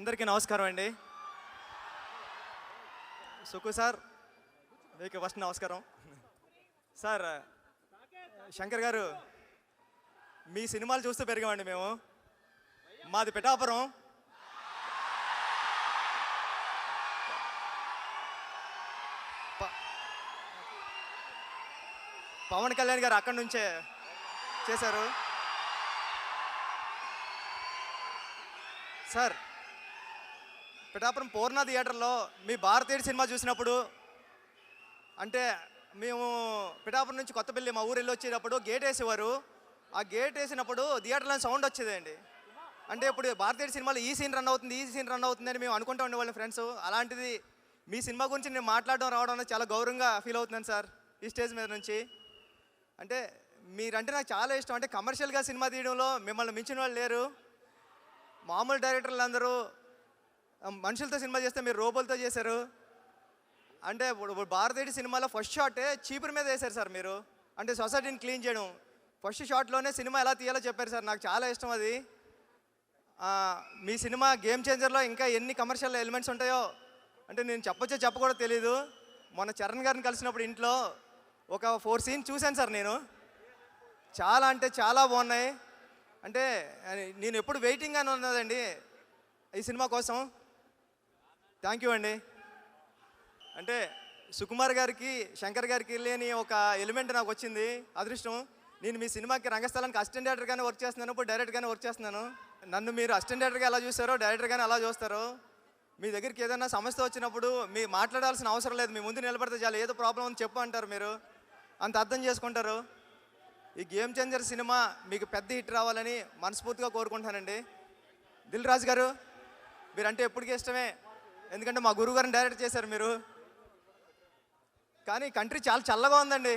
అందరికీ నమస్కారం అండి. సుకు సార్ మీకు ఫస్ట్ నమస్కారం. సార్ శంకర్ గారు, మీ సినిమాలు చూస్తూ పెరిగామండి మేము. మాది పిఠాపురం. పవన్ కళ్యాణ్ గారు అక్కడి నుంచే చేశారు. సార్ పిఠాపురం పూర్ణ థియేటర్లో మీ భారతీయుడు సినిమా చూసినప్పుడు, అంటే మేము పిఠాపురం నుంచి కొత్తపల్లి మా ఊరు వెళ్ళి వచ్చేటప్పుడు గేట్ వేసేవారు. ఆ గేట్ వేసినప్పుడు థియేటర్లో సౌండ్ వచ్చేదండి. అంటే ఇప్పుడు భారతీయుడు సినిమాలో ఈ సీన్ రన్ అవుతుంది, ఈ సీన్ రన్ అవుతుంది అని మేము అనుకుంటూ ఉండేవాళ్ళం ఫ్రెండ్స్. అలాంటిది మీ సినిమా గురించి నేను మాట్లాడడం రావడం అనేది చాలా గౌరవంగా ఫీల్ అవుతున్నాను సార్ ఈ స్టేజ్ మీద నుంచి. అంటే మీరంటే నాకు చాలా ఇష్టం. అంటే కమర్షియల్గా సినిమా తీయడంలో మిమ్మల్ని మించిన వాళ్ళు లేరు. మామూలు డైరెక్టర్లు అందరూ మనుషులతో సినిమా చేస్తే మీరు రోబోలతో చేశారు. అంటే ఇప్పుడు భారతీయుడి సినిమాలో ఫస్ట్ షాటే చీపురు మీద వేశారు సార్ మీరు. అంటే సొసైటీని క్లీన్ చేయడం ఫస్ట్ షాట్లోనే సినిమా ఎలా తీయాలో చెప్పారు సార్. నాకు చాలా ఇష్టం అది. మీ సినిమా గేమ్ చేంజర్లో ఇంకా ఎన్ని కమర్షియల్ ఎలిమెంట్స్ ఉంటాయో అంటే నేను చెప్పొచ్చో చెప్పకూడదో తెలీదు. మొన్న చరణ్ గారిని కలిసినప్పుడు ఇంట్లో ఒక 4 సీన్ చూశాను సార్ నేను. చాలా అంటే చాలా బాగున్నాయి. అంటే నేను ఎప్పుడు వెయిటింగ్గానే ఉన్నదండి ఈ సినిమా కోసం. థ్యాంక్ యూ అండి. అంటే సుకుమార్ గారికి శంకర్ గారికి లేని ఒక ఎలిమెంట్ నాకు వచ్చింది, అదృష్టం. నేను మీ సినిమాకి రంగస్థలానికి అసిస్టెంట్ డైరెక్టర్గానే వర్క్ చేస్తున్నాను, ఇప్పుడు డైరెక్టర్గానే వర్క్ చేస్తున్నాను. నన్ను మీరు అసిస్టెంట్ డైరెక్టర్గా ఎలా చూస్తారో డైరెక్టర్గానే అలా చూస్తారు. మీ దగ్గరికి ఏదైనా సమస్య వచ్చినప్పుడు మీ మాట్లాడాల్సిన అవసరం లేదు, మీ ముందు నిలబడితే చాలు. ఏదో ప్రాబ్లం అని చెప్పు అంటారు, మీరు అంత అర్థం చేసుకుంటారు. ఈ గేమ్ చేంజర్ సినిమా మీకు పెద్ద హిట్ రావాలని మనస్ఫూర్తిగా కోరుకుంటానండి. దిల్ రాజు గారు, మీరంటే ఎప్పటికీ ఇష్టమే, ఎందుకంటే మా గురువు గారిని డైరెక్ట్ చేశారు మీరు. కానీ కంట్రీ చాలా చల్లగా ఉందండి.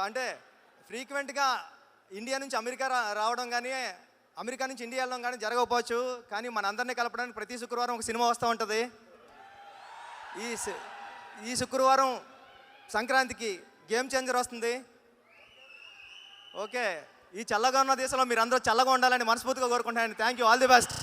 అంటే ఫ్రీక్వెంట్గా ఇండియా నుంచి అమెరికా రావడం కానీ అమెరికా నుంచి ఇండియా వెళ్ళడం కానీ జరగకపోవచ్చు, కానీ మనందరినీ కలపడానికి ప్రతి శుక్రవారం ఒక సినిమా వస్తూ ఉంటుంది. ఈ శుక్రవారం సంక్రాంతికి గేమ్ చేంజర్ వస్తుంది. ఓకే, ఈ చల్లగా ఉన్న దేశంలో మీరు అందరూ చల్లగా ఉండాలని మనస్ఫూర్తిగా కోరుకుంటానండి. Thank you, all the best.